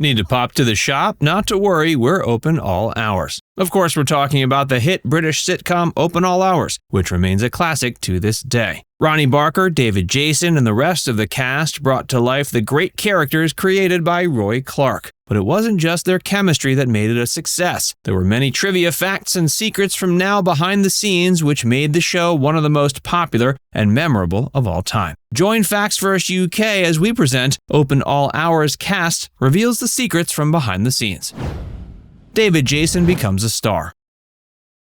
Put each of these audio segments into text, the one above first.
Need to pop to the shop? Not to worry, we're open all hours. Of course, we're talking about the hit British sitcom Open All Hours, which remains a classic to this day. Ronnie Barker, David Jason, and the rest of the cast brought to life the great characters created by Roy Clarke. But it wasn't just their chemistry that made it a success. There were many trivia facts and secrets from now behind the scenes which made the show one of the most popular and memorable of all time. Join Facts First UK as we present Open All Hours Cast reveals the secrets from behind the scenes. David Jason becomes a star.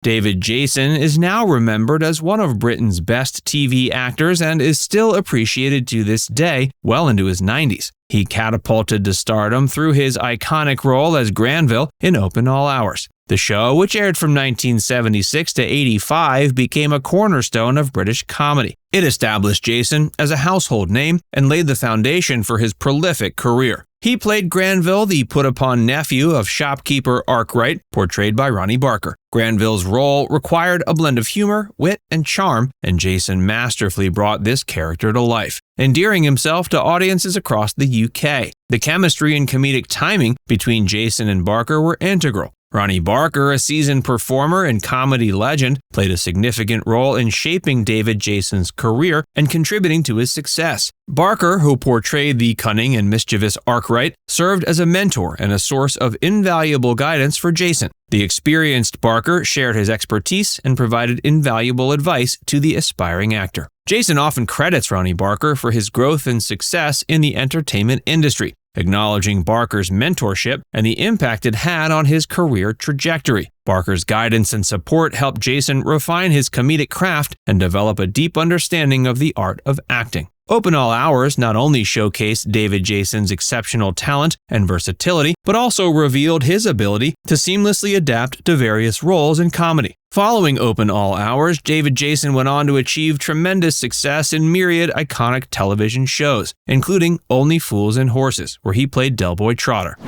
David Jason is now remembered as one of Britain's best TV actors and is still appreciated to this day, well into his 90s. He catapulted to stardom through his iconic role as Granville in Open All Hours. The show, which aired from 1976 to 85, became a cornerstone of British comedy. It established Jason as a household name and laid the foundation for his prolific career. He played Granville, the put-upon nephew of shopkeeper Arkwright, portrayed by Ronnie Barker. Granville's role required a blend of humor, wit, and charm, and Jason masterfully brought this character to life, endearing himself to audiences across the UK. The chemistry and comedic timing between Jason and Barker were integral. Ronnie Barker, a seasoned performer and comedy legend, played a significant role in shaping David Jason's career and contributing to his success. Barker, who portrayed the cunning and mischievous Arkwright, served as a mentor and a source of invaluable guidance for Jason. The experienced Barker shared his expertise and provided invaluable advice to the aspiring actor. Jason often credits Ronnie Barker for his growth and success in the entertainment industry, acknowledging Barker's mentorship and the impact it had on his career trajectory. Barker's guidance and support helped Jason refine his comedic craft and develop a deep understanding of the art of acting. Open All Hours not only showcased David Jason's exceptional talent and versatility, but also revealed his ability to seamlessly adapt to various roles in comedy. Following Open All Hours, David Jason went on to achieve tremendous success in myriad iconic television shows, including Only Fools and Horses, where he played Del Boy Trotter.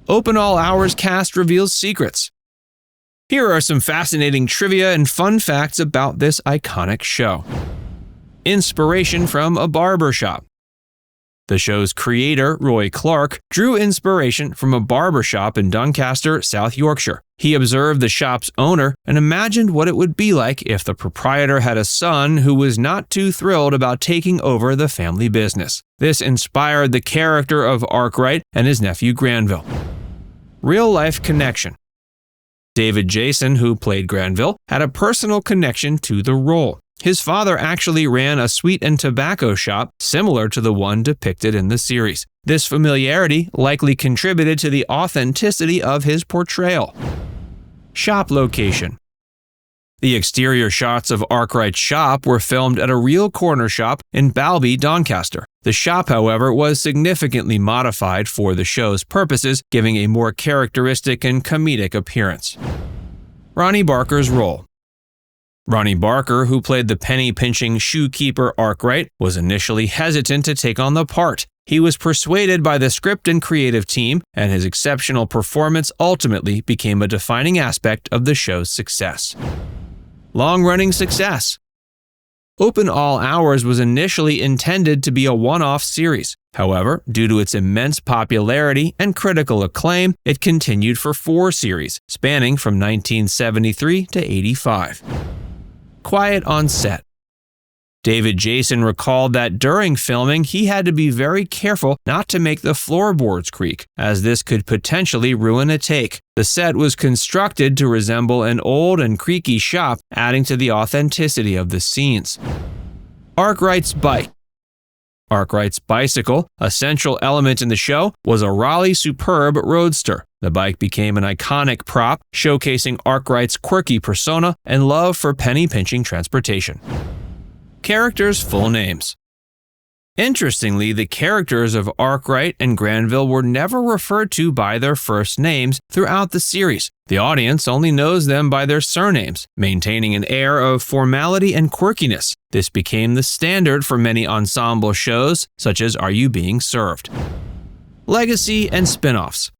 Open All Hours cast reveals secrets. Here are some fascinating trivia and fun facts about this iconic show. Inspiration from a barber shop. The show's creator, Roy Clarke, drew inspiration from a barber shop in Doncaster, South Yorkshire. He observed the shop's owner and imagined what it would be like if the proprietor had a son who was not too thrilled about taking over the family business. This inspired the character of Arkwright and his nephew Granville. Real-life connection. David Jason, who played Granville, had a personal connection to the role. His father actually ran a sweet and tobacco shop similar to the one depicted in the series. This familiarity likely contributed to the authenticity of his portrayal. Shop location. The exterior shots of Arkwright's shop were filmed at a real corner shop in Balby, Doncaster. The shop, however, was significantly modified for the show's purposes, giving a more characteristic and comedic appearance. Ronnie Barker's role. Ronnie Barker, who played the penny-pinching shoekeeper Arkwright, was initially hesitant to take on the part. He was persuaded by the script and creative team, and his exceptional performance ultimately became a defining aspect of the show's success. Long-running success. Open All Hours was initially intended to be a one-off series. However, due to its immense popularity and critical acclaim, it continued for 4 series, spanning from 1973 to 85. Quiet on set. David Jason recalled that during filming, he had to be very careful not to make the floorboards creak, as this could potentially ruin a take. The set was constructed to resemble an old and creaky shop, adding to the authenticity of the scenes. Arkwright's bike. Arkwright's bicycle, a central element in the show, was a Raleigh Superb Roadster. The bike became an iconic prop, showcasing Arkwright's quirky persona and love for penny-pinching transportation. Characters' full names. Interestingly, the characters of Arkwright and Granville were never referred to by their first names throughout the series. The audience only knows them by their surnames, maintaining an air of formality and quirkiness. This became the standard for many ensemble shows, such as Are You Being Served? Legacy and spin-offs.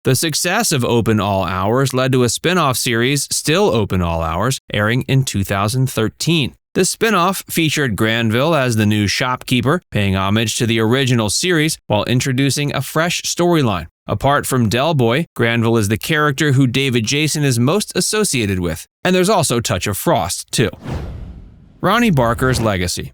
The success of Open All Hours led to a spin-off series, Still Open All Hours, airing in 2013. The spin-off featured Granville as the new shopkeeper, paying homage to the original series while introducing a fresh storyline. Apart from Del Boy, Granville is the character who David Jason is most associated with, and there's also a touch of Frost, too. Ronnie Barker's legacy.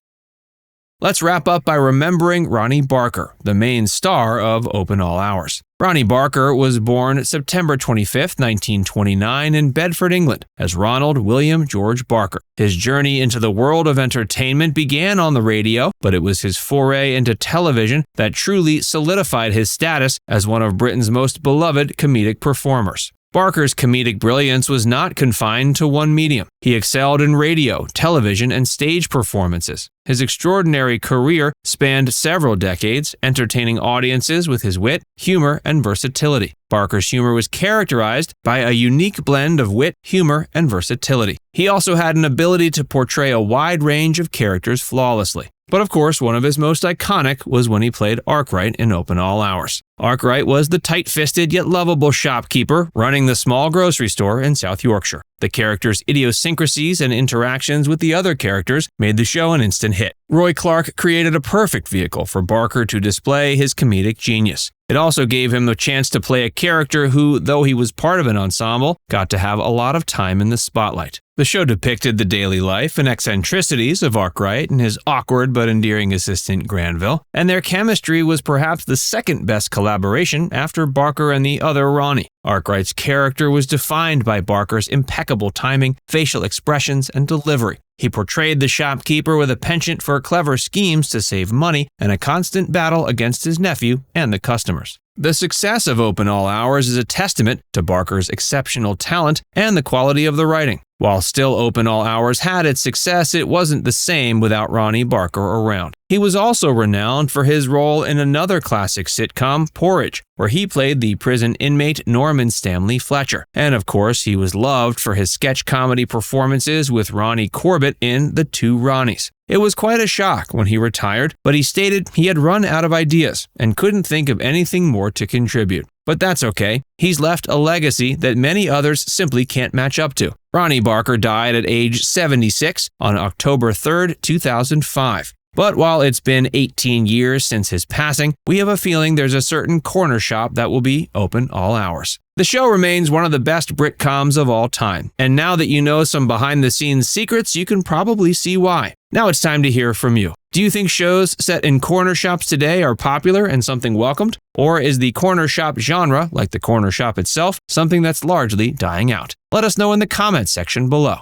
Let's wrap up by remembering Ronnie Barker, the main star of Open All Hours. Ronnie Barker was born September 25, 1929 in Bedford, England, as Ronald William George Barker. His journey into the world of entertainment began on the radio, but it was his foray into television that truly solidified his status as one of Britain's most beloved comedic performers. Barker's comedic brilliance was not confined to one medium. He excelled in radio, television, and stage performances. His extraordinary career spanned several decades, entertaining audiences with his wit, humor, and versatility. Barker's humor was characterized by a unique blend of wit, humor, and versatility. He also had an ability to portray a wide range of characters flawlessly. But of course, one of his most iconic was when he played Arkwright in Open All Hours. Arkwright was the tight-fisted yet lovable shopkeeper running the small grocery store in South Yorkshire. The character's idiosyncrasies and interactions with the other characters made the show an instant hit. Roy Clarke created a perfect vehicle for Barker to display his comedic genius. It also gave him the chance to play a character who, though he was part of an ensemble, got to have a lot of time in the spotlight. The show depicted the daily life and eccentricities of Arkwright and his awkward but endearing assistant Granville, and their chemistry was perhaps the second best collaboration after Barker and the other Ronnie. Arkwright's character was defined by Barker's impeccable timing, facial expressions, and delivery. He portrayed the shopkeeper with a penchant for clever schemes to save money and a constant battle against his nephew and the customers. The success of Open All Hours is a testament to Barker's exceptional talent and the quality of the writing. While still Open All Hours had its success, it wasn't the same without Ronnie Barker around. He was also renowned for his role in another classic sitcom, Porridge, where he played the prison inmate Norman Stanley Fletcher. And of course, he was loved for his sketch comedy performances with Ronnie Corbett in The Two Ronnies. It was quite a shock when he retired, but he stated he had run out of ideas and couldn't think of anything more to contribute. But that's okay. He's left a legacy that many others simply can't match up to. Ronnie Barker died at age 76 on October 3, 2005. But while it's been 18 years since his passing, we have a feeling there's a certain corner shop that will be open all hours. The show remains one of the best Britcoms of all time, and now that you know some behind-the-scenes secrets, you can probably see why. Now it's time to hear from you. Do you think shows set in corner shops today are popular and something welcomed? Or is the corner shop genre, like the corner shop itself, something that's largely dying out? Let us know in the comments section below.